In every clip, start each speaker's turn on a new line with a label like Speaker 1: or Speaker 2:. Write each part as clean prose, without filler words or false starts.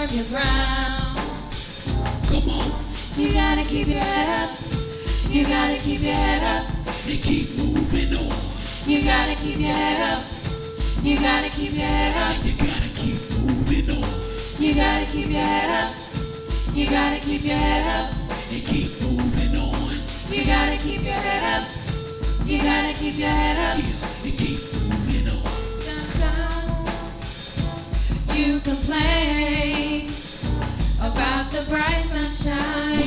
Speaker 1: firm your ground.
Speaker 2: Come on.
Speaker 1: You gotta keep your head up. You gotta keep your head up.
Speaker 2: And keep moving on.
Speaker 1: You gotta keep your head up. You gotta keep your head up.
Speaker 2: And you gotta keep moving on.
Speaker 1: You gotta keep your head up. You gotta keep your head up.
Speaker 2: And keep moving on.
Speaker 1: You gotta keep your head up. You gotta keep your head up.
Speaker 2: Yeah, and keep moving on.
Speaker 1: Sometimes you complain about the bright sunshine.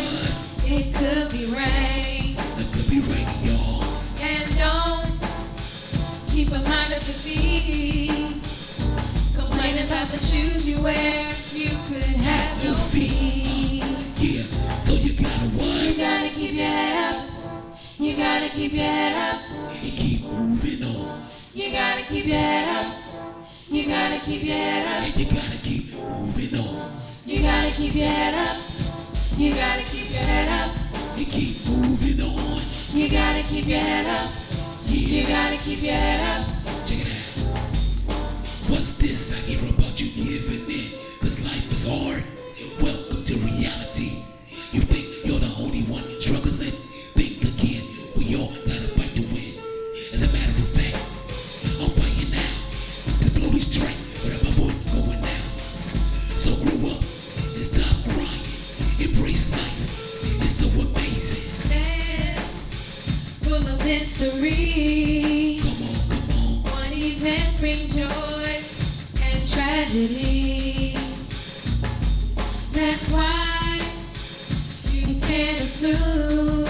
Speaker 1: It could be rain.
Speaker 2: It could be raining, y'all.
Speaker 1: And don't keep a mind of defeat. Complain about the shoes you wear. You could have no feet.
Speaker 2: Yeah, so you gotta what?
Speaker 1: You gotta keep your head up. You gotta keep your head up.
Speaker 2: And keep moving on.
Speaker 1: You gotta keep your head up. You gotta keep your head up.
Speaker 2: And you gotta keep moving on.
Speaker 1: You gotta keep your head up. You gotta keep your head up.
Speaker 2: And keep moving on.
Speaker 1: You gotta keep your head up.
Speaker 2: Yeah.
Speaker 1: You gotta keep your head up.
Speaker 2: Check it out. What's this I hear about you giving in? Cause life is hard. Welcome to reality. You think you're the only one struggling? Think again. We all gotta fight to win. As a matter of fact, I'm fighting now to flow this track without my voice going out. So grow up and stop crying. Embrace life. It's so amazing.
Speaker 1: Man, full of mystery.
Speaker 2: Come on, come on.
Speaker 1: One event brings joy and tragedy. That's why you can't assume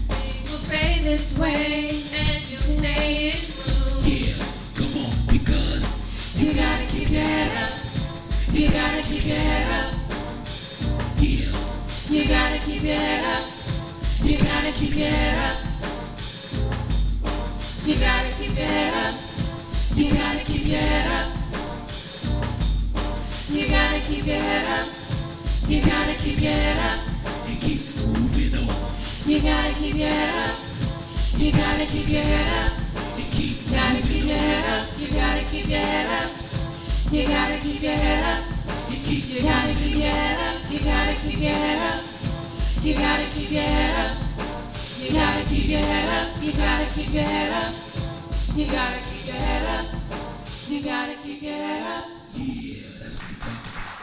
Speaker 1: things will stay this way and you'll stay in bloom.
Speaker 2: Yeah, come on, because
Speaker 1: You gotta keep your head up. You gotta keep your head up.
Speaker 2: yeah,
Speaker 1: You gotta keep your head up. You gotta keep your head up. You gotta keep your head up. You gotta keep your head up. You gotta keep your head up. You gotta keep your head up.
Speaker 2: and keep moving on.
Speaker 1: You gotta keep your head up. You gotta keep your head up.
Speaker 2: And keep
Speaker 1: You gotta keep
Speaker 2: moving
Speaker 1: your
Speaker 2: on.
Speaker 1: head up. You gotta keep your head up. You gotta keep your head up.
Speaker 2: And keep
Speaker 1: You gotta keep your head up. You gotta keep your head up. You gotta keep your head up. You gotta keep your head up. You gotta keep your head up. You gotta keep your head up. You gotta keep your head up.
Speaker 2: yeah, that's what we're talking about.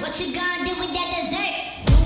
Speaker 3: What you gonna do with that dessert?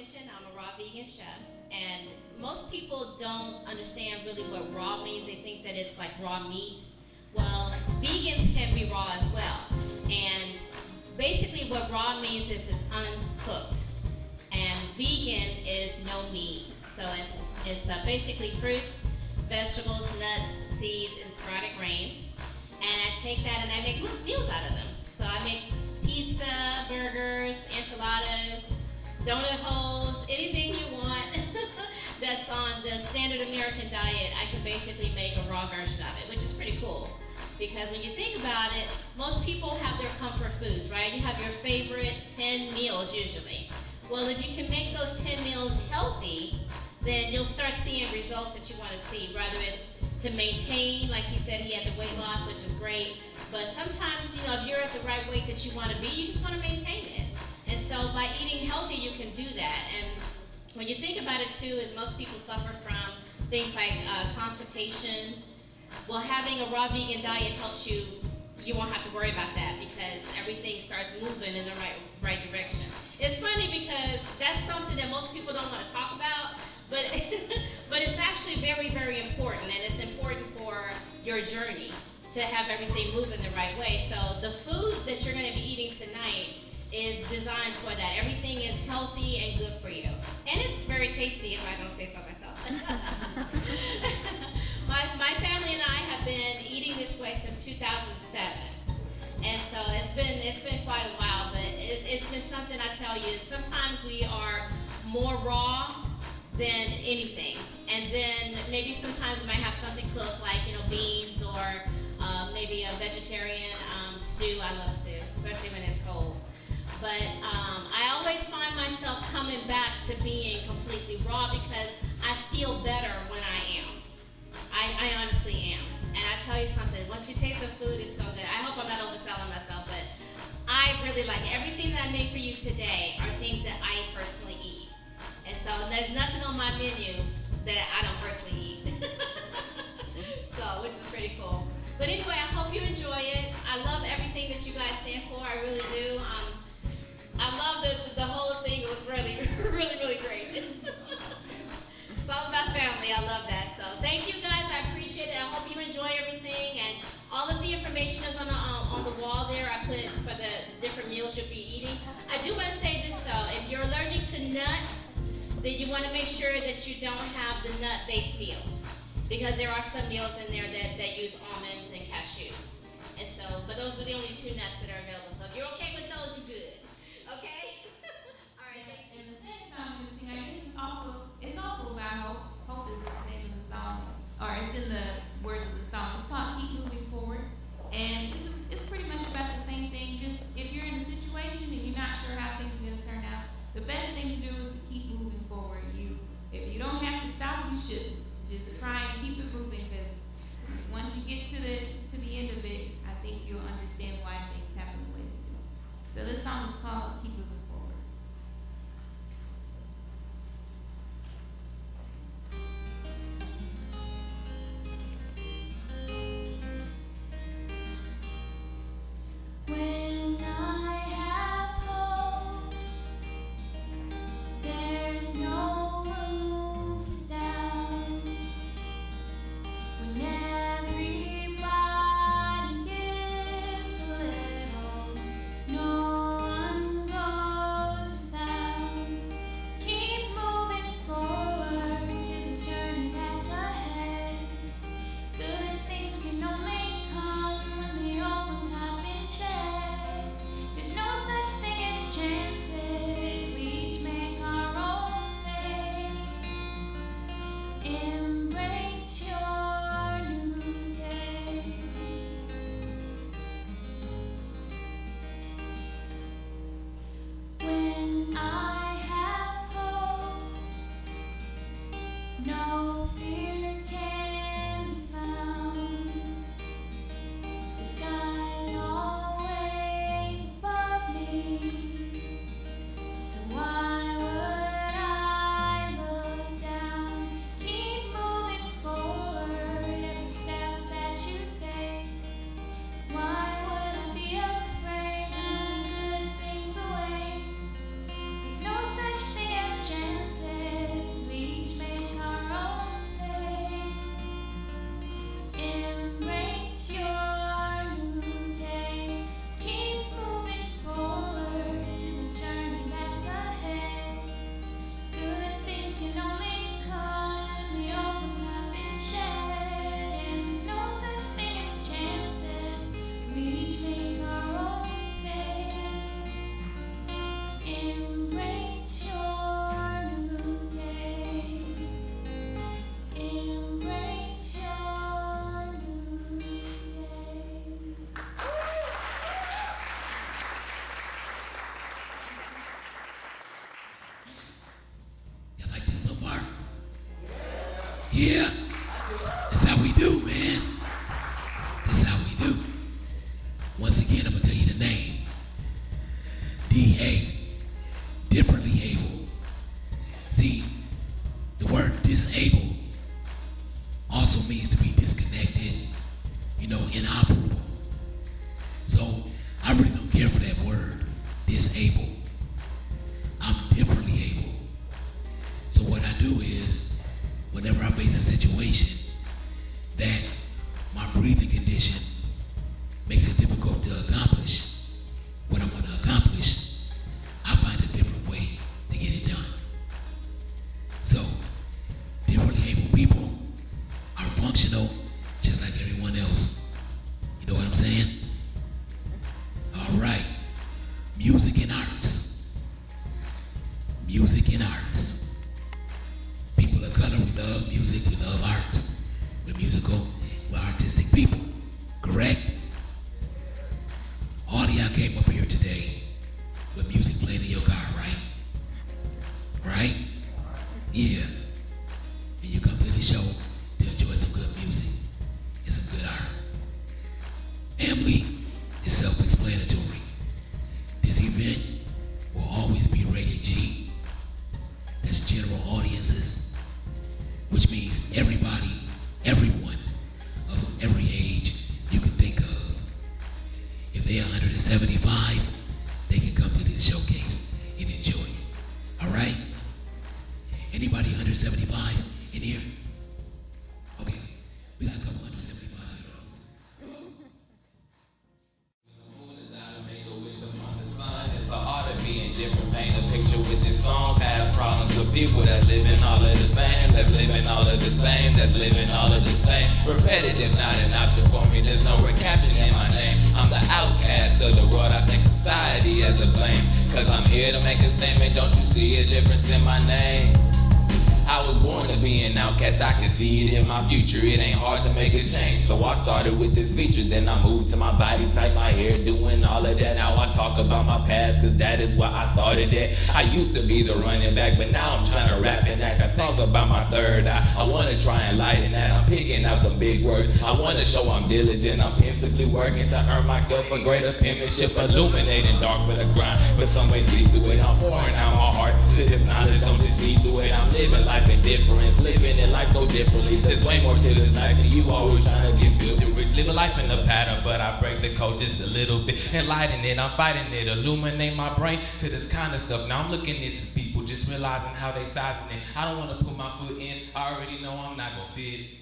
Speaker 3: mentioned, I'm a raw vegan chef, and most people don't understand really what raw means. They think that it's like raw meat. Well, vegans can be raw as well. And basically what raw means is it's uncooked. And vegan is no meat. So it's basically fruits, vegetables, nuts, seeds, and sporadic grains. And I take that and I make meals out of them. So I make pizza, burgers, enchiladas, donut holes, anything you want that's on the standard American diet, I can basically make a raw version of it, which is pretty cool. Because when you think about it, most people have their comfort foods, right? You have your favorite 10 meals usually. Well, if you can make those 10 meals healthy, then you'll start seeing results that you want to see, whether it's to maintain, like he said, he had the weight loss, which is great. But sometimes, you know, if you're at the right weight that you want to be, you just want to maintain it. And so by eating healthy, you can do that. And when you think about it too, is most people suffer from things like constipation. Well, having a raw vegan diet helps you, you won't have to worry about that because everything starts moving in the right direction. It's funny because that's something that most people don't want to talk about, but but it's actually very, very important, and it's important for your journey to have everything move in the right way. So the food that you're going to be eating tonight is designed for that. Everything is healthy and good for you. And it's very tasty, if I don't say so myself. my family and I have been eating this way since 2007. And so it's been quite a while, but it's been something, I tell you, sometimes we are more raw than anything. And then maybe sometimes we might have something cooked like, you know, beans or maybe a vegetarian stew. I love stew, especially when it's cold. But I always find myself coming back to being completely raw because I feel better when I am. I honestly am. And I tell you something, once you taste the food, it's so good. I hope I'm not overselling myself, but I really like everything that I made for you today are things that I personally eat. And so there's nothing on my menu that I don't personally eat. So, which is pretty cool. But anyway, I hope you enjoy it. I love everything that you guys stand for. I really do. I love the whole thing. It was really, really, really great. It's all about family. I love that. So thank you guys. I appreciate it. I hope you enjoy everything. And all of the information is on the wall there. I put it for the different meals you'll be eating. I do want to say this though. If you're allergic to nuts, then you want to make sure that you don't have the nut-based meals. Because there are some meals in there that use almonds and cashews. And so, but those are the only two nuts that are available. So if you're okay with those, you're good. Okay? All right.
Speaker 1: Yeah, and the second time we sing, I guess it's also about hope. Hope is the name of the song, or it's in the words of the song. It's called Keep Moving Forward, and it's pretty much about the same thing. Just if you're in a situation and you're not sure how things are going to turn out, the best thing to do is to keep moving forward. If you don't have to stop, you should. Just try and keep it moving, because once you get to the end of it, I think you'll understand why things happen the way they do. So this song is called Keep Moving Forward.
Speaker 4: When I have hope, there's no room for doubt. When everybody gives a little, no one goes without. Keep moving forward to the journey that's ahead. Good things can only come when the old ones have been shed. There's no such thing as chances, we each make our own fate. Embrace your new day. When I have hope, no fear can be found. The sky's always above me, so why would I look down? Keep moving forward every step that you take. Why would I be afraid when good things await? There's no such thing as chances.
Speaker 2: Yeah, that's how we do, man. That's how we do. Once again, I'm gonna tell you the name. D.A. Differently able. See, the word disabled also means to be disconnected, inoperable. So I really don't care for that word, disabled. I'm differently able. So what I do is, whenever I face a situation that my breathing condition makes it difficult to accomplish what I want to accomplish, I find a different way to get it done. So, differently able people are functional just like everyone else. You know what I'm saying? All right. Music and arts. Music and arts. People of color, we love music, we love arts. We're musical, we're artistic people. Correct? All of y'all came up here today with music playing in your car, right? Right? Yeah. And you come to the show to enjoy some good music and some good art. Family is self-explanatory. This event will always be rated G. That's general audiences, which means everybody, everyone of every age you can think of. If they are 175, they can come to this showcase and enjoy it. All right? Anybody under 75 in here? Okay, we got a couple under 75-year-olds.
Speaker 5: It's the art of being different. Paint a picture with this song. Past problems of people that's living all of the same. That's living all of the same. That's living all of the same. Repetitive, not an option for me. There's no recaption in my name. I'm the outcast of the world. I think society has the blame. Cause I'm here to make a statement. Don't you see a difference in my name? I was born to be an outcast, I can see it in my future. It ain't hard to make a change, so I started with this feature. Then I moved to my body type, my hair, doing all of that. Now I talk about my past, cause that is where I started at. I used to be the running back, but now I'm trying to rap and act. I talk about my third eye, I wanna try and lighten that. I'm picking out some big words, I wanna show I'm diligent. I'm pensively working to earn myself a greater penmanship, illuminating dark for the grind. But some way see through it, I'm pouring out my heart to this knowledge. Don't just see through it, I'm living life in difference, living in life so differently. There's way more to this life than you always trying to get filthy rich. Live a life in the pattern, but I break the code just a little bit. Enlighten it, I'm fighting it, illuminate my brain to this kind of stuff. Now I'm looking at these people, just realizing how they sizing it. I don't want to put my foot in, I already know I'm not gonna fit.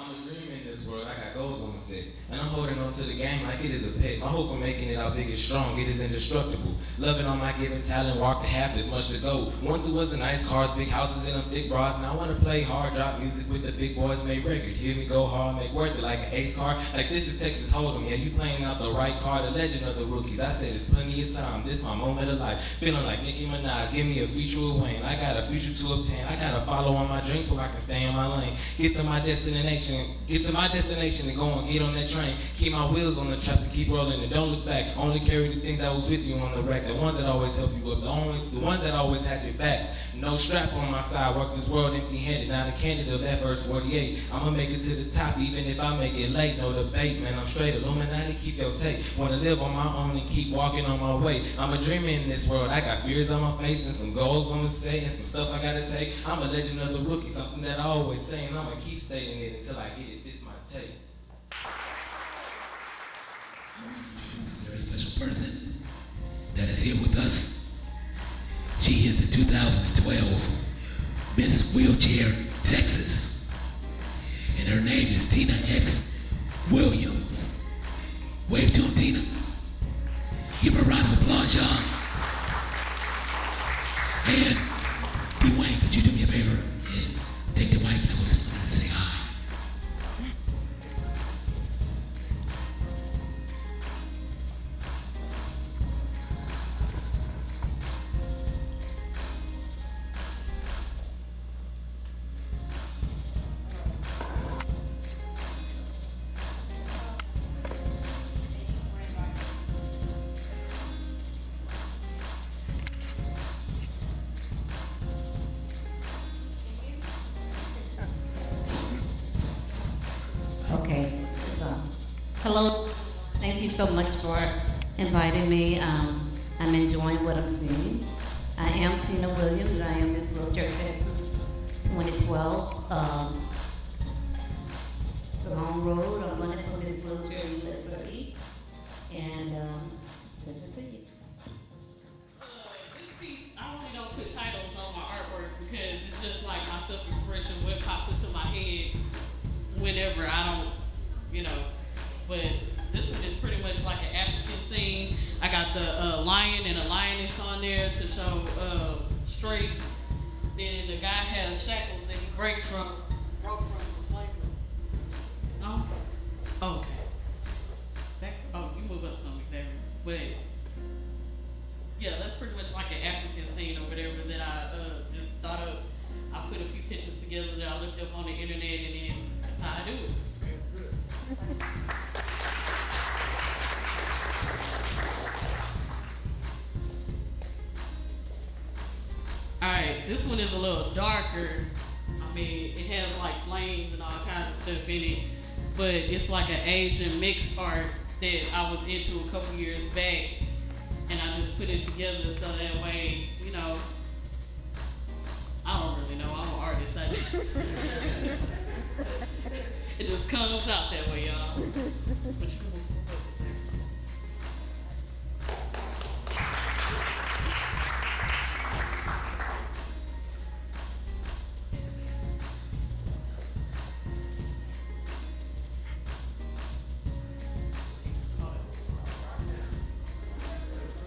Speaker 5: I'm a dreamer in this world, I got goals on the set. And I'm holding on to the game like it is a pet. My hope of making it out big is strong, it is indestructible. Loving on my given talent, walk the half, there's much to go. Once it was the nice cars, big houses, and them thick bras. Now I wanna play hard, drop music with the big boys, make record. Hear me go hard, make worth it like an ace card. Like this is Texas Hold'em, yeah, you playing out the right card, the legend of the rookies. I said it's plenty of time, this my moment of life. Feeling like Nicki Minaj, give me a future of Wayne. I got a future to obtain, I gotta follow on my dreams so I can stay in my lane. Get to my destination and go and get on that train. Keep my wheels on the track and keep rolling and don't look back. Only carry the thing that was with you on the rack. The ones that always help you up, the ones that always had your back. No strap on my side, work this world empty-handed. Now the candidate of that verse 48. I'ma make it to the top even if I make it late. No debate, man, I'm straight. Illuminati, keep your tape. Wanna live on my own and keep walking on my way. I'm a dreamer in this world. I got fears on my face and some goals on the set and some stuff I gotta take. I'm a legend of the rookie, something that I always say, and I'ma keep stating it until I get it. This my tape.
Speaker 2: She's a very special person that is here with us. She is the 2012 Miss Wheelchair Texas, and her name is Tina X Williams. Wave to him, Tina. Give her a round of applause, y'all. And Dwayne, could you do me a favor and take the mic? I was wanted to say hi.
Speaker 6: Hello, thank you so much for inviting me. I'm enjoying what I'm seeing. I am Tina Williams. I am Miss Realtor 2012. It's a long road. I'm running for Miss Realtor in Liberty. And good to see you.
Speaker 7: This piece, I only don't put titles on my artwork because it's just like my self-expression, what pops into my head whenever I don't, but this one is pretty much like an African scene. I got the lion and a lioness on there to show straight. Then the guy has shackles that he broke from slavery. No? Oh, okay. You move up some there. But yeah, that's pretty much like an African scene or whatever that I just thought of. I put a few pictures together that I looked up on the internet, and then that's how I do it. Alright, this one is a little darker. I mean, it has like flames and all kinds of stuff in it, but it's like an Asian mixed art that I was into a couple years back, and I just put it together so that way, I don't really know, I'm an artist. It just comes out that way, y'all.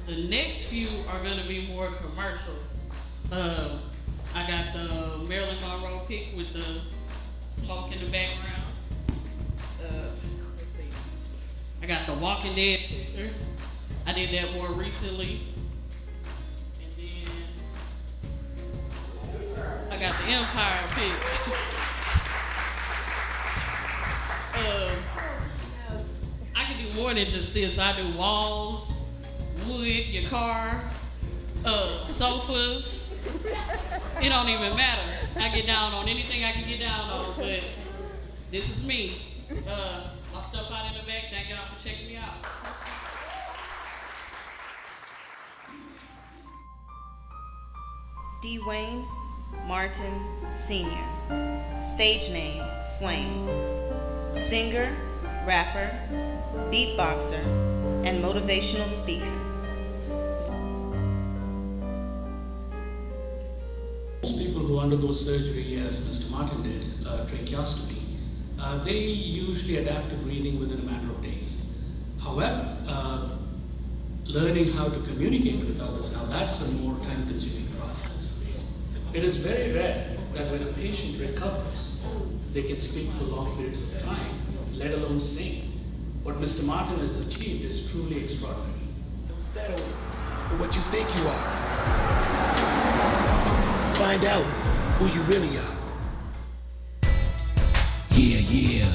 Speaker 7: The next few are gonna be more commercial. I got the Marilyn Monroe pic with the smoke in the background. Let's see. I got the Walking Dead picture. I did that more recently. And then I got the Empire pic. I can do more than just this. I do walls, wood, your car, sofas. It don't even matter. I get down on anything I can get down on, but this is me. My stuff out in the back. Thank y'all for checking me out.
Speaker 8: Dwayne Martin Sr. Stage name, Swain. Singer, rapper, beatboxer, and motivational speaker.
Speaker 9: Most people who undergo surgery, as Mr. Martin did, tracheostomy, they usually adapt to breathing within a matter of days. However, learning how to communicate with others, now that's a more time-consuming process. It is very rare that when a patient recovers, they can speak for long periods of time, let alone sing. What Mr. Martin has achieved is truly extraordinary.
Speaker 10: Don't settle for what you think you are. Find out who you really are.
Speaker 2: Yeah.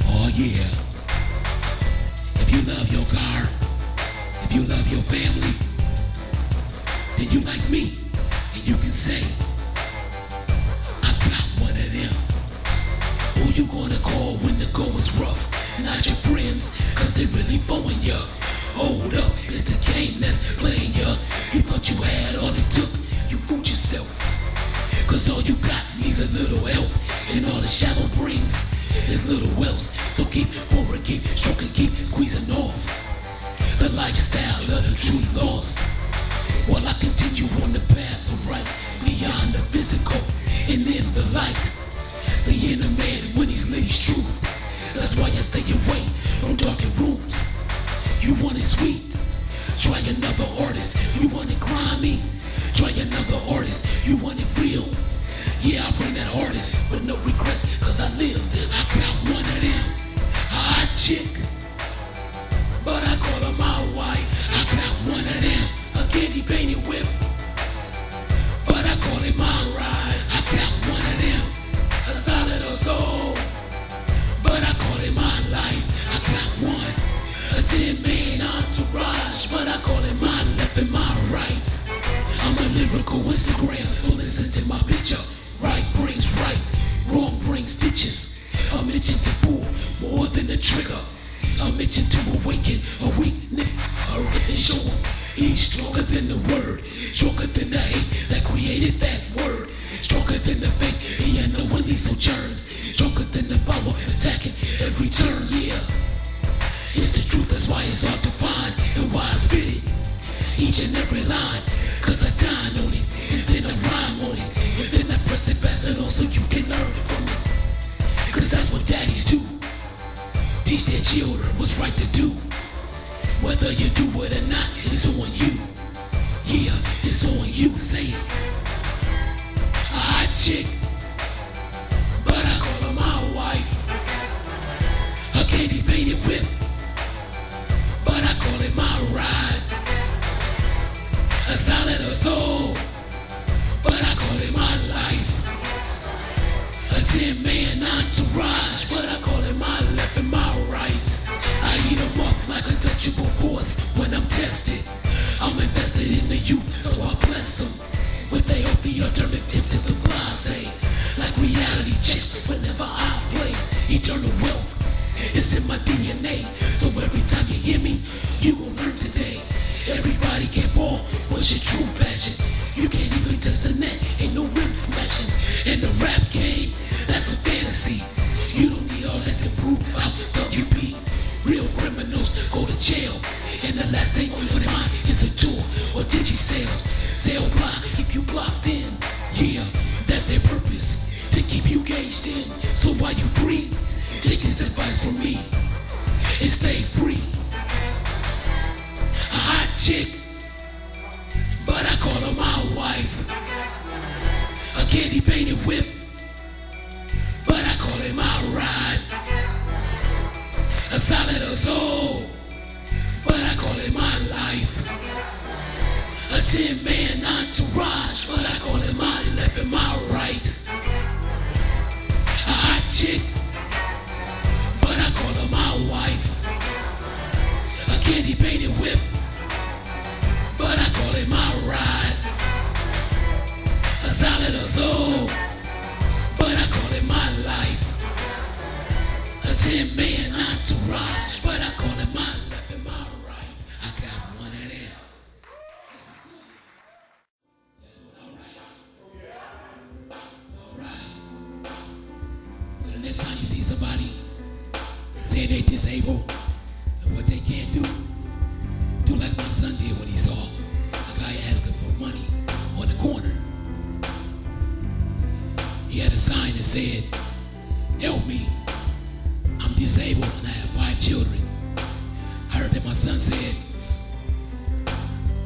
Speaker 2: Oh yeah. If you love your car, if you love your family, then you like me, and you can say, I got one of them. Who you gonna call when the going's rough? Not your friends, cause they really blowing ya. Hold up, it's the game that's playing ya. You thought you had all it took, you fooled yourself. Cause all you got needs a little help, and all the shallow brings is little else. So keep pouring, keep stroking, keep squeezing off the lifestyle of the truly lost, while I continue on the path of right, beyond the physical and in the light. The inner man when he's lit his truth. That's why I stay away from darkened rooms. You want it sweet? Try another artist. You want it grimy? Try another artist. You want it real? Yeah, I bring that artist with no regrets, cause I live this. I got one of them, a hot chick, but I call her my wife. I got one of them, a candy painted whip, but I call it my ride. I got one of them, a solid or soul, but I call it my life. I got one, a 10-man entourage, but I call it my left and my right. I'm a lyrical Instagram, so listen to more than a trigger. A mention to awaken a weakness, a written show him he's stronger than the word, stronger than the hate that created that word, stronger than the fake he had no one he sojourns, stronger than the power attacking every turn. Yeah, it's the truth, that's why it's hard to find and why I spit it each and every line, cause I dine on it and then I rhyme on it and then I press it faster on so you can learn from it, cause that's what daddies do, teach their children what's right to do. Whether you do it or not, it's on you. Yeah, it's on you, say it. A hot chick, but I call her my wife. A candy painted whip, but I call it my ride. A solid or soul, but I call it my life. A 10-man entourage, but I call it my left and my right. I eat them up like untouchable force when I'm tested. I'm invested in the youth, so I bless them with a healthy alternative to the blase. Like reality checks whenever I play. Eternal wealth, it's in my DNA. So every time you hear me, you gon' learn today. Everybody can ball, what's your true passion? You can't even touch the net, ain't no rim smashing. In the rap game, that's a fantasy. You don't need all that to prove out WP. Real criminals go to jail, and the last thing on your mind is a tour or digi-sales. Sale blocks keep you blocked in. Yeah, that's their purpose, to keep you gauged in. So while you free, take this advice from me and stay free. A hot chick, but I call her my wife. A candy painted whip, but I call it my ride. A solid or soul, but I call it my life. A 10-man entourage, but I call it my left and my right. A hot chick, but I call her my wife. A candy painted whip, but I call it my ride. A solid or soul, but I call it my life. A 10-man entourage, but I call it my left and my right. I got one of them. Alright. So the next time you see somebody saying they disabled and what they can't do like my son did when he saw a guy asking for money on the corner. He had a sign that said, "Help me, I'm disabled and I have 5 children." I heard that my son said,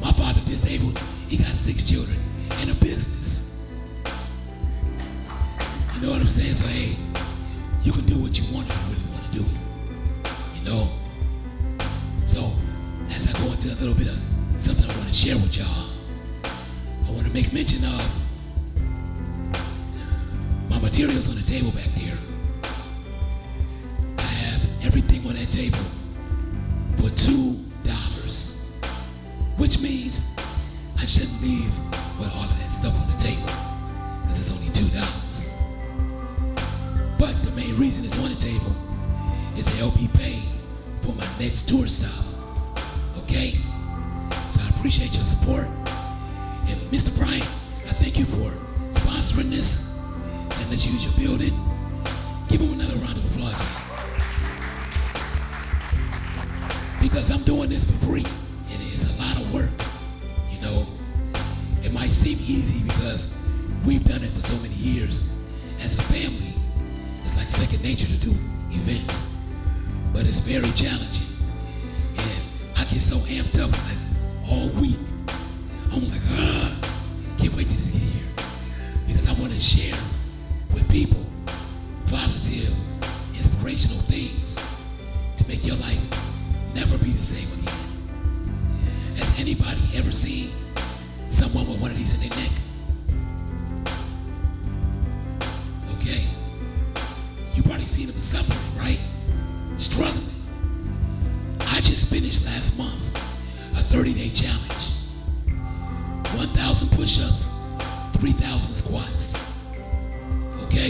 Speaker 2: "My father disabled, he got 6 children and a business." You know what I'm saying? So hey, you can do what you want if you really want to do it. You know? So, as I go into a little bit of something I want to share with y'all, I want to make mention of my materials on the table back there. I have everything on that table for $2, which means I shouldn't leave with all of that stuff on the table because it's only $2. But the main reason it's on the table is to help me pay for my next tour stop. Okay? So I appreciate your support. And Mr. Bryant, I thank you for sponsoring this and let's use your building. Give him another round of applause. Because I'm doing this for free. And it's a lot of work. You know, it might seem easy because we've done it for so many years. As a family, it's like second nature to do events. But it's very challenging. And I get so amped up like all week. I'm like, can't wait till this get here. Because I want to share with people positive, inspirational things to make your life never be the same again. Has anybody ever seen someone with one of these in their neck? Okay. You probably seen them suffering, right? Struggling. I just finished last month a 30-day challenge. 1,000 push-ups, 3,000 squats. Okay?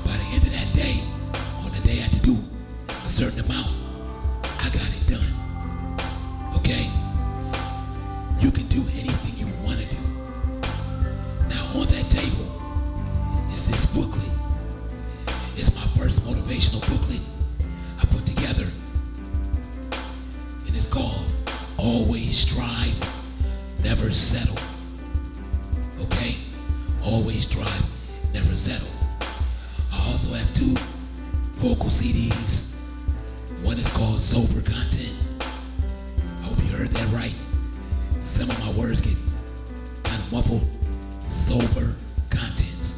Speaker 2: By the end of that day, on the day certain amount, I got it done. Okay? You can do anything you want to do. Now on that table is this booklet. It's my first motivational booklet I put together. And it's called Always Strive, Never Settle. Okay? Always strive, never settle. I also have 2 vocal CDs. One is called Sober Content. I hope you heard that right. Some of my words get kind of muffled. Sober Content.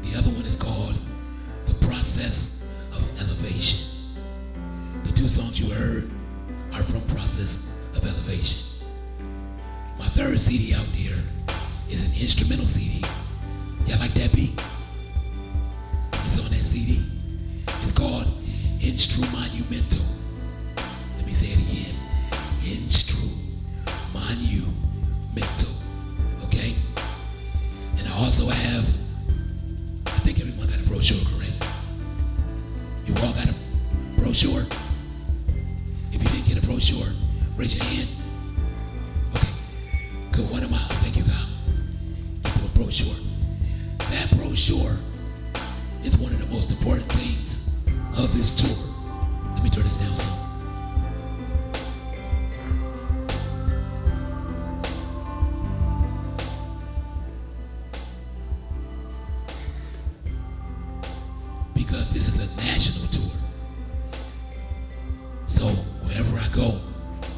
Speaker 2: The other one is called The Process of Elevation. The 2 songs you heard are from Process of Elevation. My 3rd CD out there is an instrumental CD. Y'all like that beat? It's on that CD. It's called Instrumental. Let me say it again. Instrumental. Okay? And I also have, I think everyone got a brochure, correct? You all got a brochure? If you didn't get a brochure, raise your hand. Okay. Good. One of my, thank you, God. Get a brochure. That brochure is one of the most important things of this tour. Let me turn this down some. Because this is a national tour. So wherever I go,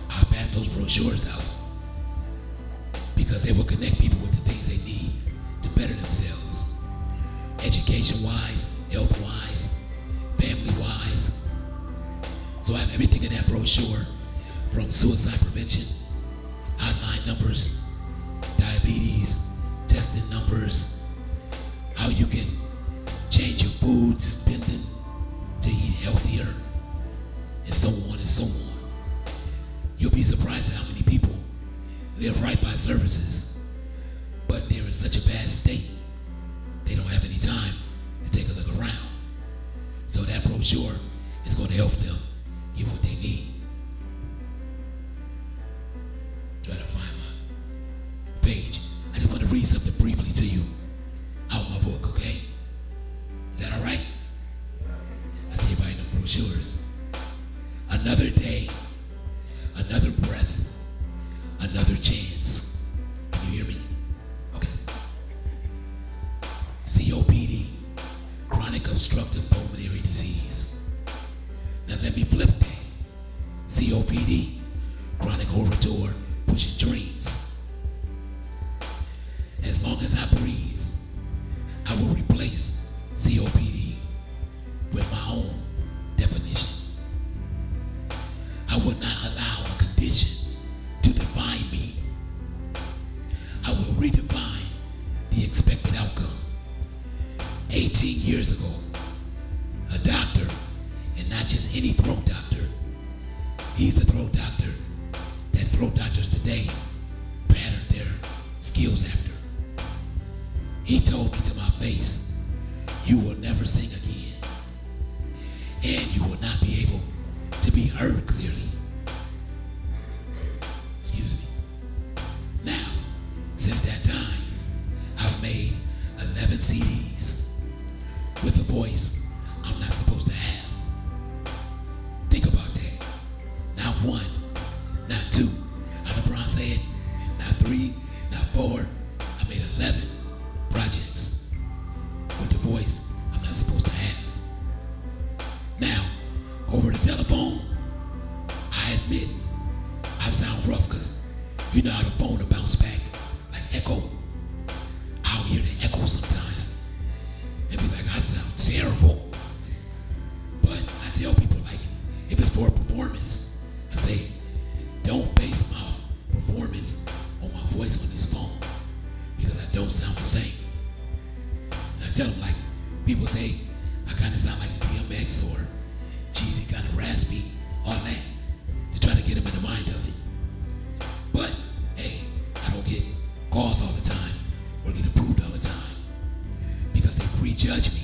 Speaker 2: I'll pass those brochures out. Because they will connect people with the things they need to better themselves. Education-wise, health-wise, family-wise. So I have everything in that brochure, from suicide prevention, hotline numbers, diabetes, testing numbers, how you can change your food spending to eat healthier, and so on and so on. You'll be surprised at how many people live right by services, but they're in such a bad state, they don't have any time to take a look around. So that brochure is going to help them get what they need. Try to find my page. I just want to read something briefly to you out of my book, okay? Is that all right? I see everybody in the brochures. Another day, another breath, another chance. Can you hear me? Okay. COPD, chronic obstructive pulmonary disease. Now let me flip that. COPD, chronic orator, pushing dreams. As long as I breathe, I will replace COPD with my own definition. I will not allow a condition to define me. I will redefine the expected outcome. 18 years ago, a doctor, and not just any throat doctor, he's a throat doctor that throat doctors today pattern their skills after. He told me to my face, you will never sing again, and you will not be able to be heard clearly. Excuse me. Now, since that time, I've made 11 CDs with a voice I'm not supposed to have. Think about that. Not 1, not 2, how LeBron said, not 3, not 4. I made 11 projects with the voice I'm not supposed to have. Now, over the telephone, I admit I sound rough because you know how the phone will bounce back like echo. I'll hear the echo sometimes and be like, I sound terrible. But I tell people, like, if it's for a performance, I say, don't base my performance on my voice on this phone because I don't sound the same. And I tell them, like, people say I kind of sound like DMX or Jeezy, kind of raspy, all that, to try to get them in the mind of it. But, hey, I don't get calls all the time or get approved all the time because they prejudge me.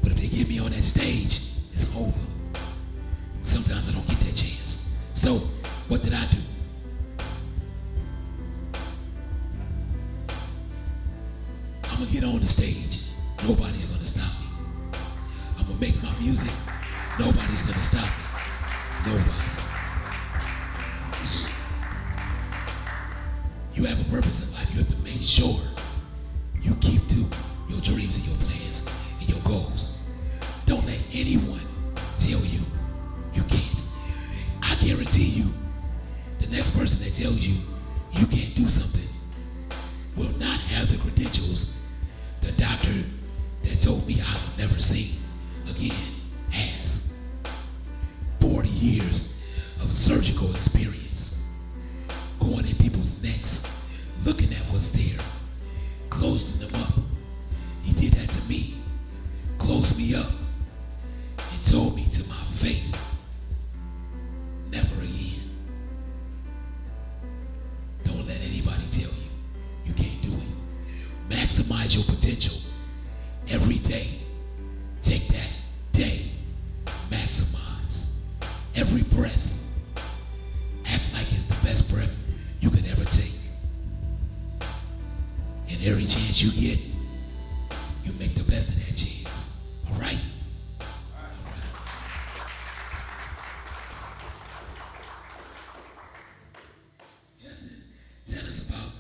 Speaker 2: But if they get me on that stage, it's over. sometimes I don't get that chance. So what did I do? I'm gonna get on the stage. Nobody's gonna stop me. I'm gonna make my music. Nobody's gonna stop me. Nobody. You have a purpose in life. You have to make sure you keep to your dreams and your plans and your goals. Don't let anyone tell you you can't. I guarantee you, the next person that tells you you can't do something will not have the credentials the doctor that told me I would never sing again has. 40 years of surgical experience, going in people's necks, looking at what's there, closing them up. He did that to me, closed me up, and told me to my face, never again. Don't let anybody tell you you can't do it. Maximize your potential every day. Take that day, maximize every breath. Act like it's the best breath you could ever take. And every chance you get, you make the best of that chance. All right? Justin, tell us about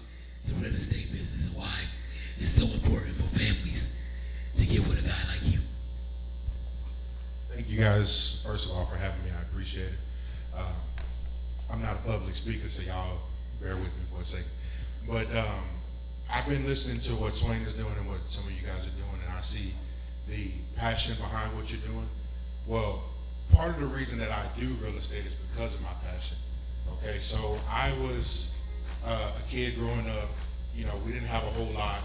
Speaker 2: the real estate business and why it's so important for families to get with a guy like you.
Speaker 11: Thank you guys, first of all, for having me. I appreciate it. I'm not a public speaker, so y'all bear with me for a second. But I've been listening to what Swain is doing and what some of you guys are doing, and I see the passion behind what you're doing. Well, part of the reason that I do real estate is because of my passion. Okay, so I was a kid growing up. You know, we didn't have a whole lot.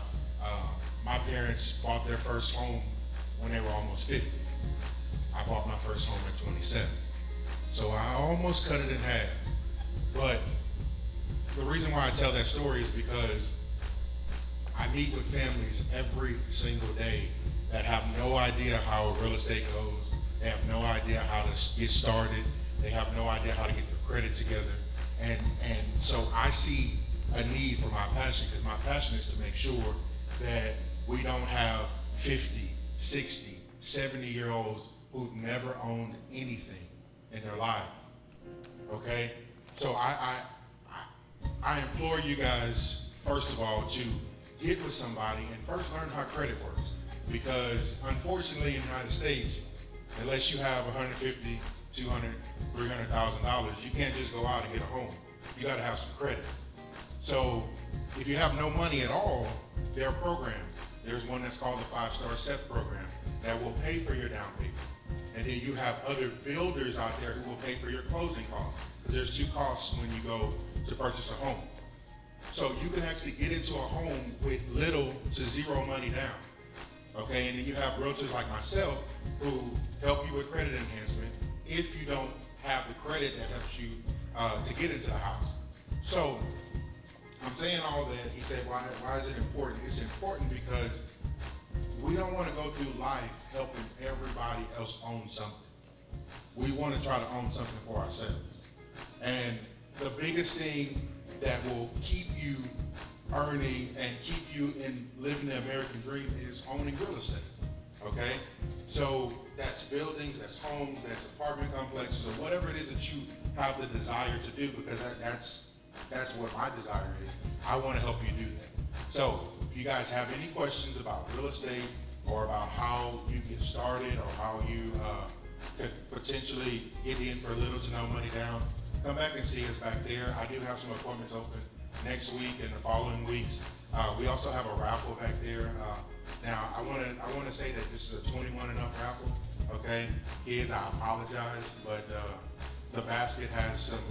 Speaker 11: My parents bought their first home when they were almost 50. I bought my first home at 27. So I almost cut it in half. But the reason why I tell that story is because I meet with families every single day that have no idea how real estate goes. They have no idea how to get started. They have no idea how to get their credit together. And so I see a need for my passion, because my passion is to make sure that we don't have 50, 60, 70-year-olds who've never owned anything in their life. Okay? So I implore you guys, first of all, to get with somebody and first learn how credit works. Because unfortunately in the United States, unless you have $150,000, $200,000, $300,000, you can't just go out and get a home. You gotta have some credit. So if you have no money at all, there are programs. There's one that's called the 5-Star SEP program that will pay for your down payment. And then you have other builders out there who will pay for your closing costs. Because there's two costs when you go to purchase a home. So you can actually get into a home with little to zero money down. Okay, and then you have realtors like myself who help you with credit enhancement if you don't have the credit that helps you to get into the house. So I'm saying all that, he said, why is it important? It's important because we don't want to go through life helping everybody else own something. We want to try to own something for ourselves. And the biggest thing that will keep you earning and keep you in living the American dream is owning real estate, okay? So that's buildings, that's homes, that's apartment complexes, or whatever it is that you have the desire to do, because that's what my desire is. I want to help you do that. So if you guys have any questions about real estate or about how you get started or how you could potentially get in for little to no money down, come back and see us back there. I do have some appointments open next week and the following weeks. We also have a raffle back there. Now I want to say that this is a 21 and up raffle. Okay, kids, I apologize, but the basket has some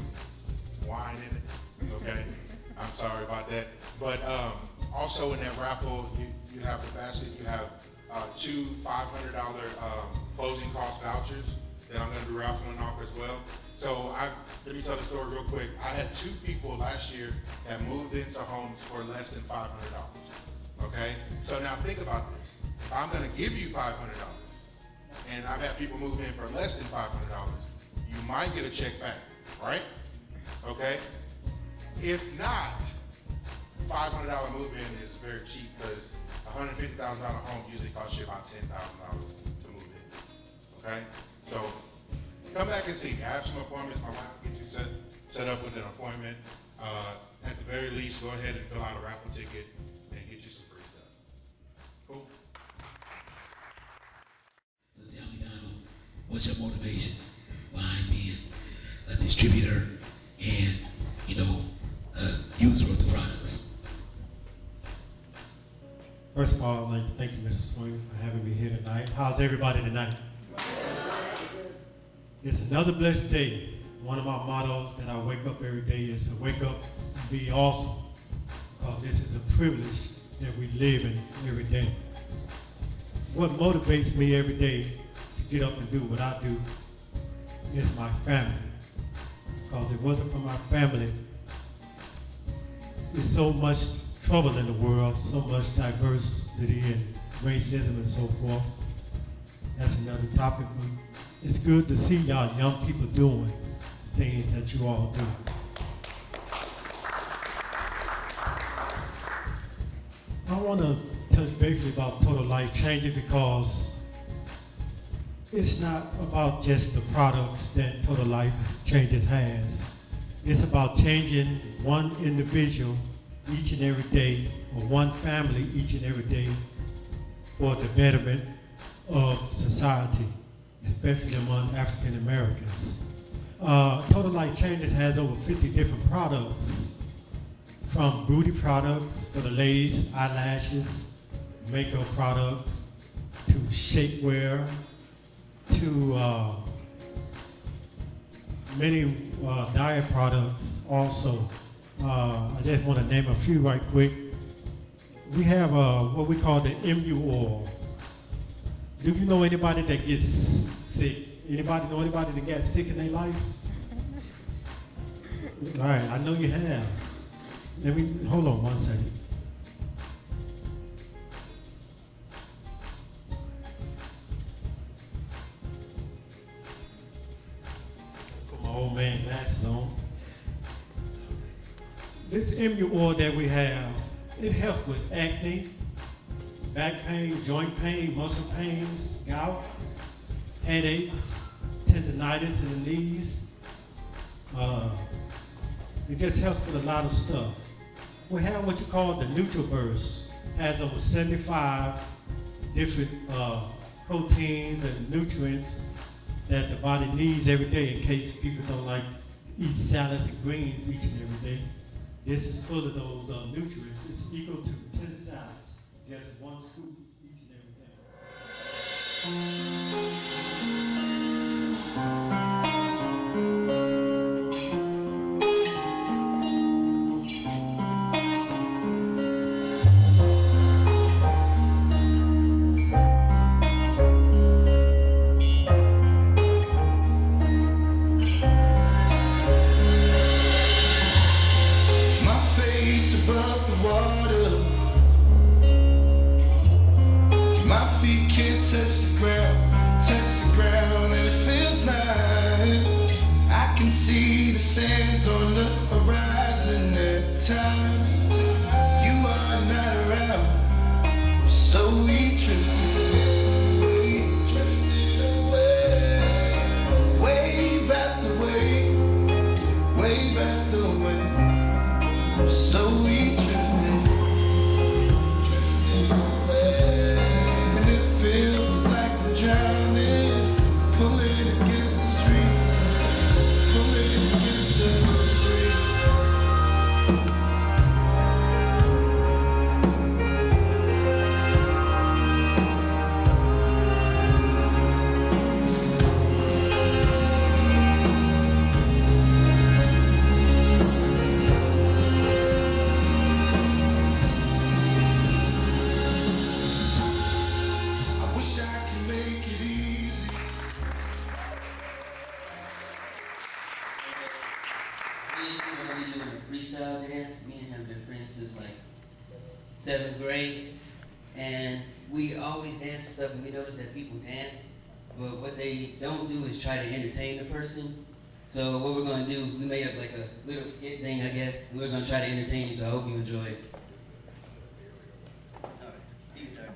Speaker 11: wine in it. Okay, I'm sorry about that. But also in that raffle, you have the basket. You have two $500 closing cost vouchers that I'm going to be raffling off as well. So let me tell the story real quick. I had 2 people last year that moved into homes for less than $500. Okay? So now think about this. I'm going to give you $500, and I've had people move in for less than $500. you might get a check back, right? Okay? If not, $500 move-in is very cheap because $150,000 home usually costs you about $10,000 to move in. Okay? So come back and see me. I have some appointments. My wife will get you set up with an appointment. At the very least, go ahead and fill out a raffle ticket and get you some free stuff. Cool?
Speaker 2: So tell me, Donald, what's your motivation behind being a distributor and, a user of the products?
Speaker 12: First of all, I'd like to thank you, Mr. Swain, for having me here tonight. How's everybody tonight? It's another blessed day. One of my mottos that I wake up every day is to wake up and be awesome, because this is a privilege that we live in every day. What motivates me every day to get up and do what I do is my family. Because if it wasn't for my family, there's so much trouble in the world, so much diversity and racism and so forth. That's another topic, but it's good to see y'all young people doing things that you all do. I want to touch briefly about total life changing, because it's not about just the products that Total Life Changes has. It's about changing one individual each and every day, or one family each and every day, for the betterment of society, especially among African Americans. Total Life Changes has over 50 different products, from beauty products for the ladies, eyelashes, makeup products, to shapewear, to many diet products also. I just want to name a few right quick. We have what we call the MU oil. Do you know anybody that gets sick? Anybody know anybody that got sick in their life? All right, I know you have. Let me, hold on one second. Put my old man glasses on. This MU oil that we have, it helps with acne, back pain, joint pain, muscle pains, gout, headaches, tendonitis in the knees. It just helps with a lot of stuff. We have what you call the NutriBurst. Has over 75 different proteins and nutrients that the body needs every day, in case people don't like to eat salads and greens each and every day. This is full of those nutrients. It's equal to 10 salads, just one scoop each and every day.
Speaker 13: freestyle dance. Me and him have been friends since like 7th grade, and we always dance and stuff, and we noticed that people dance but what they don't do is try to entertain the person. So what we're gonna do, we made up like a little skit thing, I guess. We're gonna try to entertain you, so I hope you enjoy it. All right, you can start.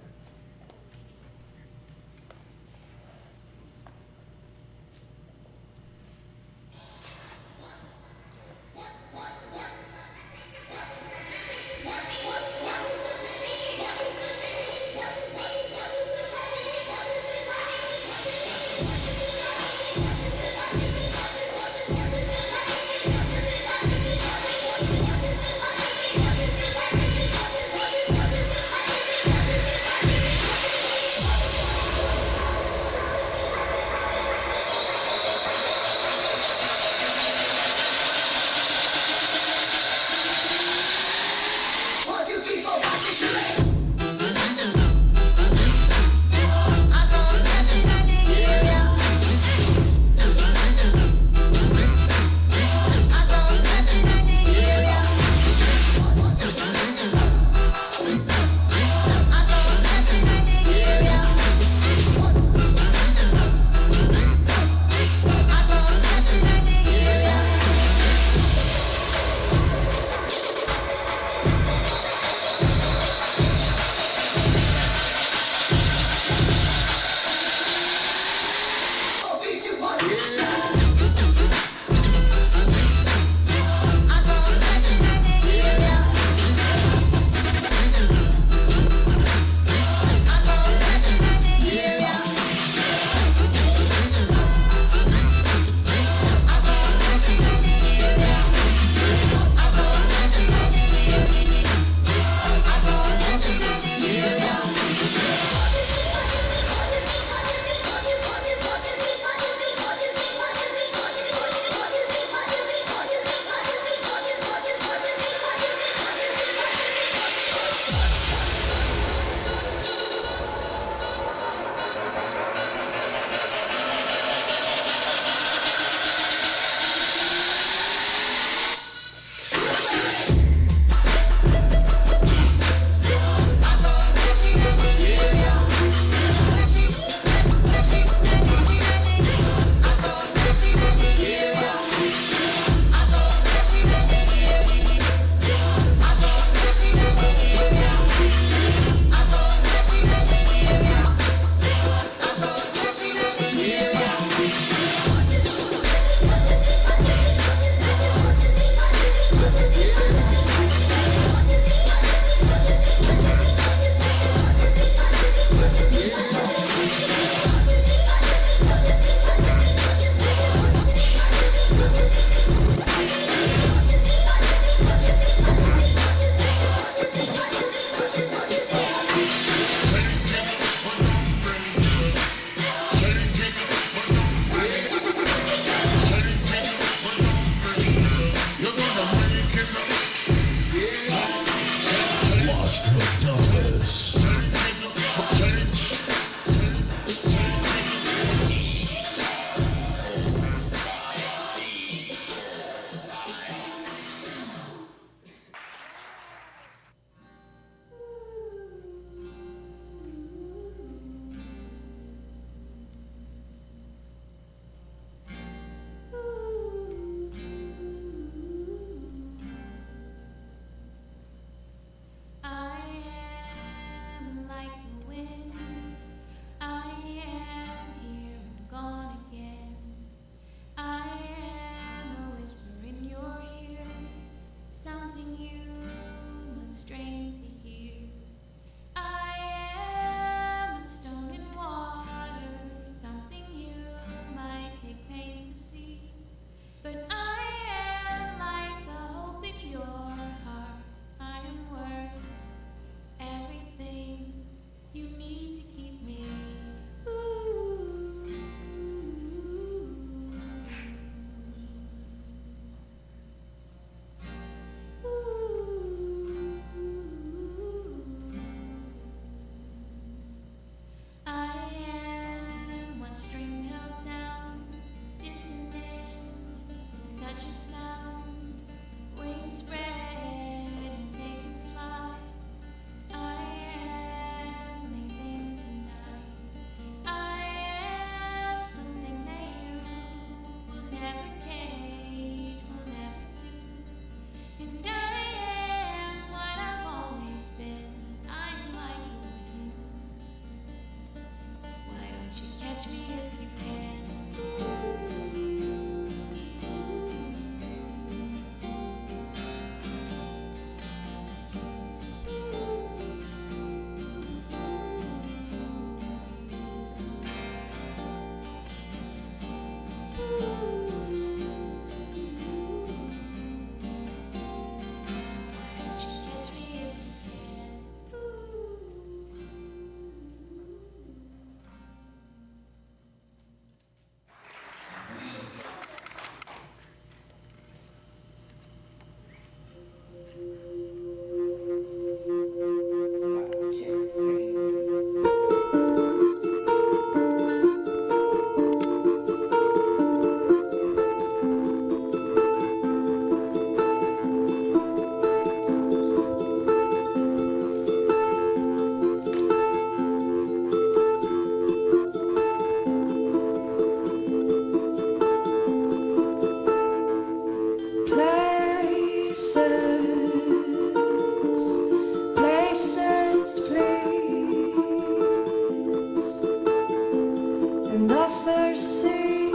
Speaker 1: other sea,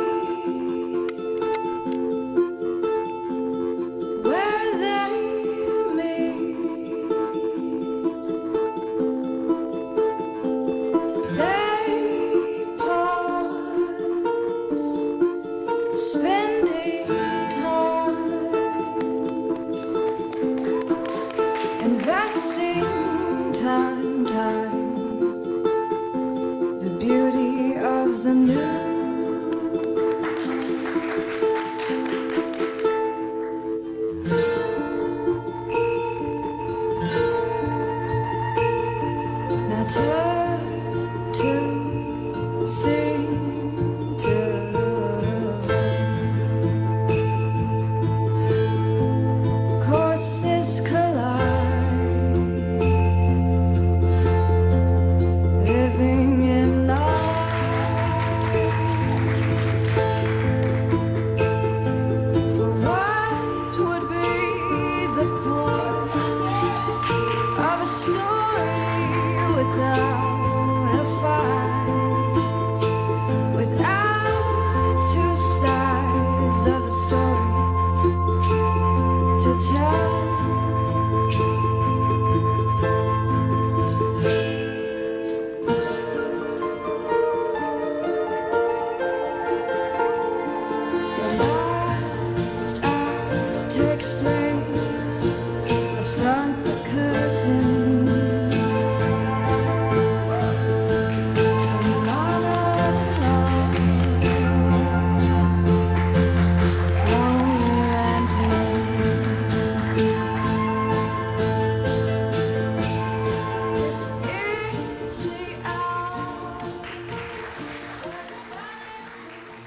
Speaker 1: where they meet. They pause, spending time, investing time, the beauty of the new. Now turn to sing to. Courses collide, living in life. For what would be the point of a story without a fight, without two sides of the story to tell? The last act takes place, the front, the curtain. And not alone, lonely ranting. This is the hour where silence is.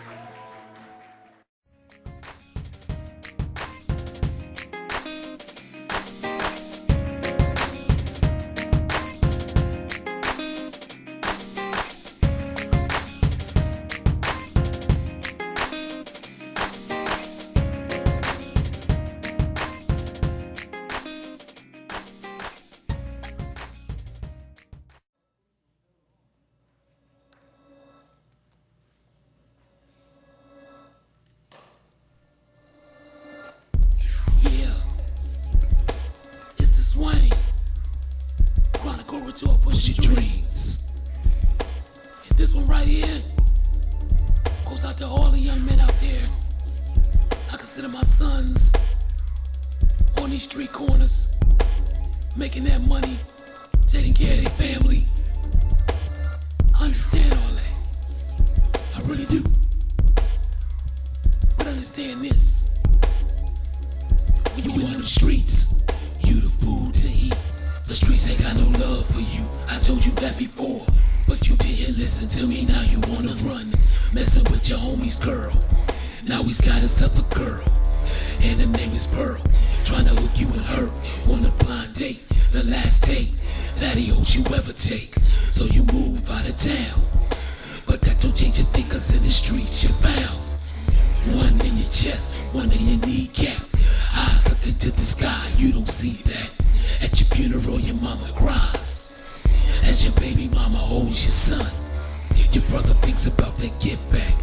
Speaker 2: Yeah, it's the Swain. Chronicle Retort pushing dreams. And this one right here goes out to all the young men out there. I consider my sons on these street corners, making that money, taking care of their family. I understand all that. I really do. But understand this. When you on the streets, you the food to eat. The streets ain't got no love for you. I told you that before, but you didn't listen to me. Now you wanna run, messing with your homie's girl. Now he's got himself a girl, and her name is Pearl. Trying to hook you and her on a blind date, the last date that he hopes you ever take. So you move out of town, but that don't change a thing, 'cause in the streets you found one in your chest, one in your kneecap. Eyes look into the sky, you don't see that. At your funeral, your mama cries as your baby mama holds your son. Your brother thinks about that get back.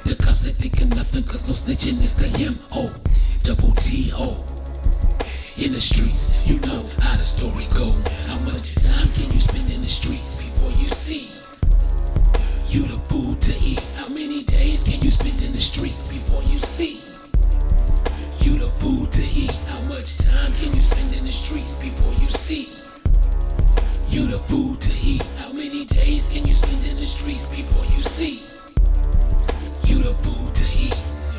Speaker 2: The cops ain't thinking nothing, 'cause no snitching is the M-O-double-T-O. In the streets, you know how the story go. How much time can you spend in the streets before you see you the food to eat? How many days can you spend in the streets before you see you the food to eat? How much time can you spend in the streets before you see you the food to eat? How many days can you spend in the streets before you see you the food to eat?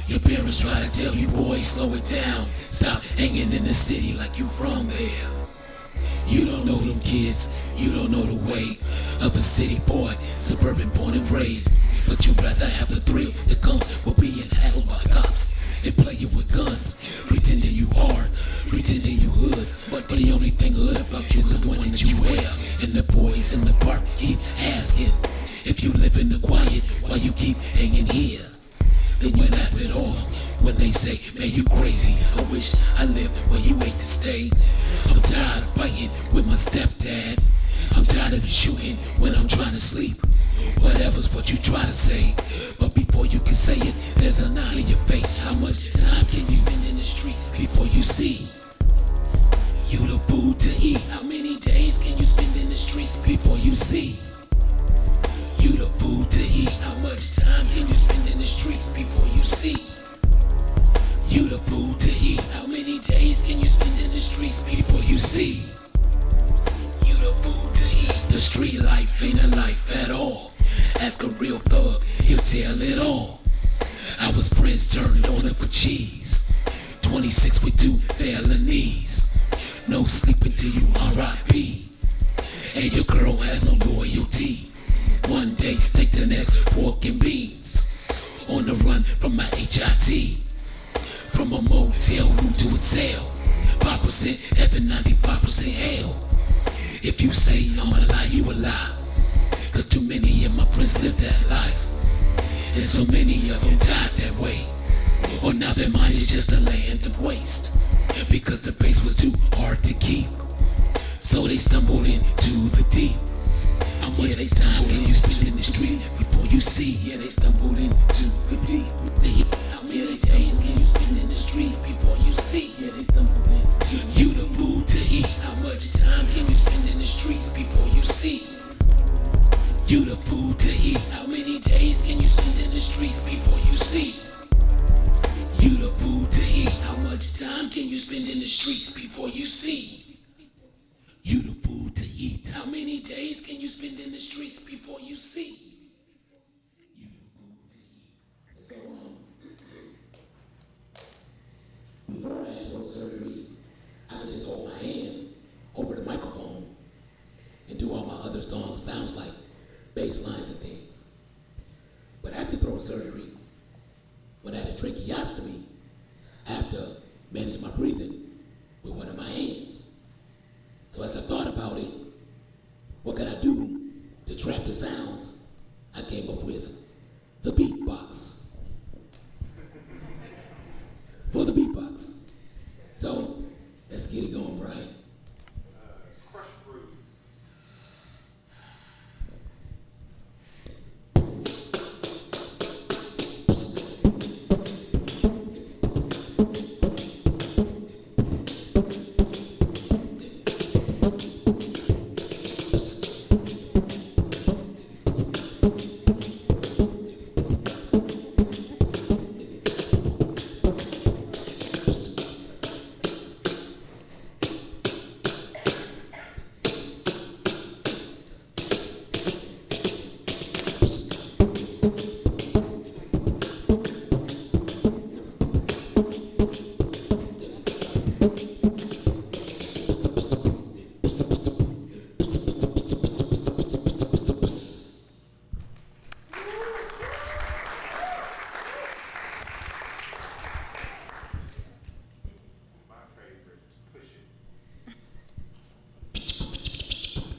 Speaker 2: Your parents try to tell you, boy, slow it down. Stop hanging in the city like you from there. You don't know these kids, you don't know the way of a city boy, suburban born and raised. But you'd rather have the thrill that comes with being hassled by cops and playing with guns, pretending you hard, pretending you hood. But the only thing hood about you is the one that you wear. And the boys in the park keep asking if you live in the quiet, why you keep hanging here. Then you laugh it off when they say, man, you crazy. I wish I lived where you hate to stay. I'm tired of fighting with my stepdad. I'm tired of you shooting when I'm trying to sleep. Whatever's what you try to say, but before you can say it, there's a knot in your face. How much time can you spend in the streets before you see you the food to eat? How many days can you spend in the streets before you see you the food to eat? How much time can you spend in the streets before you see you the food to eat? How many days can you spend in the streets before you see you the food to eat? The street life ain't a life at all. Ask a real thug, he'll tell it all. I was friends turned on it for cheese. 26 with 2 felonies. No sleeping till you R.I.P. And your girl has no loyalty. One day steak, the next pork and beans. On the run from my HIT. From a motel room to a cell. 5% heaven, 95% hell. If you say I'm a lie, you a lie. Cause too many of my friends live that life. And so many of them died that way. Or now their mind is just a land of waste. Because the base was too hard to keep. So they stumbled into the deep. How much time can you spend in the streets before you see? Yeah, they stumbled into the deep. How many days can you spend in the streets before you see? Yeah, they stumbled into you the food to eat. How much time can you spend in the streets before you see you the food to eat? How many days can you spend in the streets before you see you the food to eat? How much time can you spend in the streets before you see you the food to eat? How many days can you spend in the streets before you see you the food to eat? So, before I had no surgery, I could just hold my hand over the microphone and do all my other sounds like bass lines and things. But after throat surgery, when I had a tracheostomy, I have to manage my breathing with one of my hands. So as I thought about it, what could I do to trap the sounds? I came up with the beatbox. For the beatbox. So let's get it going, Brian.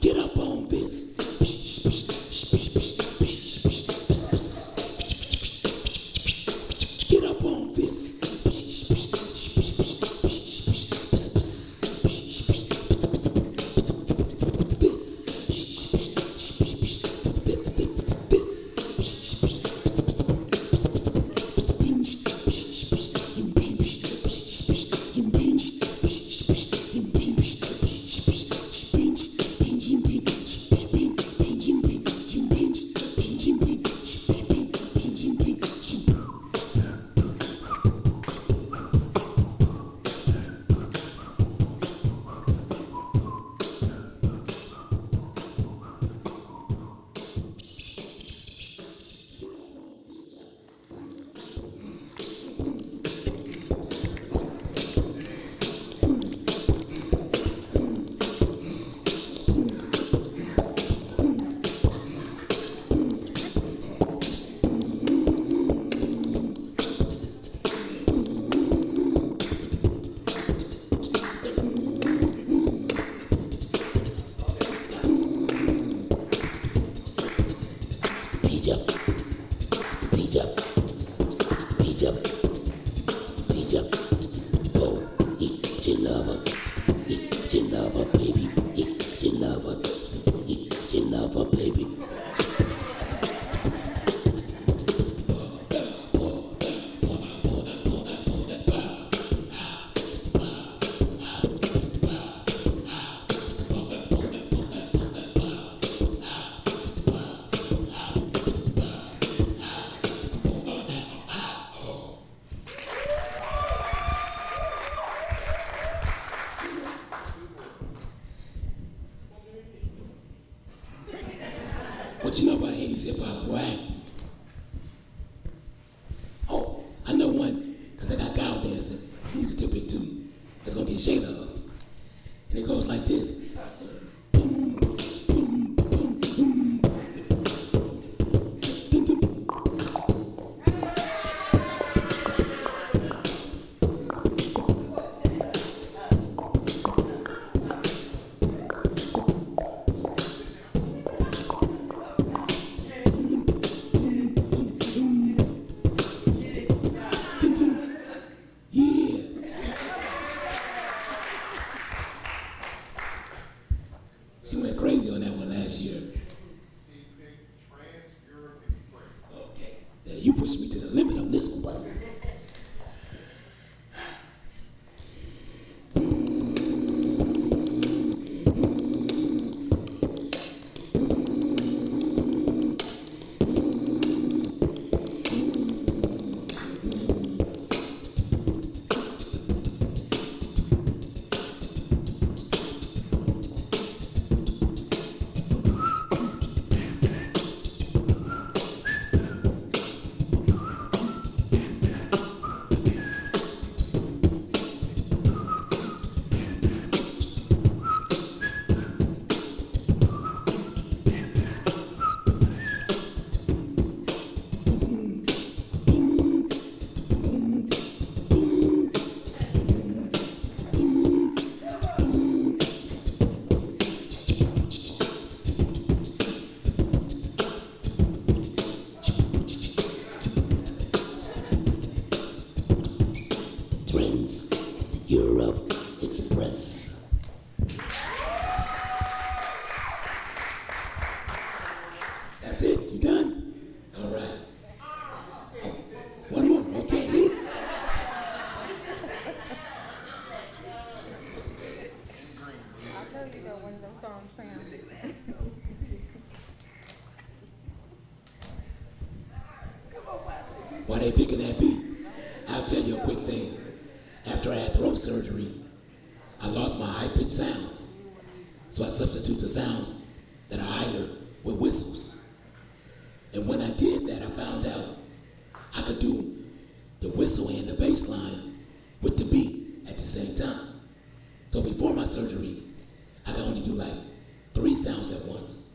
Speaker 2: Get up on this. Get up on this. since I got gown dancing, you can still pick two. It's gonna be a shade of. And it goes like this. She went crazy on that one last year. Okay. Yeah, you pushed me to the limit on this one, buddy. Europe Express. That's it? You done? All right. One more? Okay.
Speaker 14: I'll tell you though when those songs sound.
Speaker 2: Why they picking that beat? I'll tell you a quick thing. After I had throat surgery, I lost my high-pitched sounds. So I substitute the sounds that are higher with whistles. And when I did that, I found out I could do the whistle and the bass line with the beat at the same time. So before my surgery, I could only do like 3 sounds at once.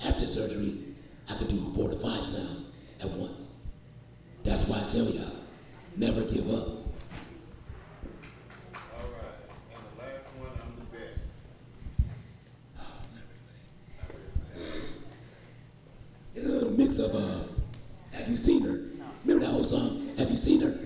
Speaker 2: After surgery, I could do 4 to 5 sounds at once. That's why I tell y'all, never give up. It's a little mix of, have you seen her? Remember that whole song, Have You Seen Her?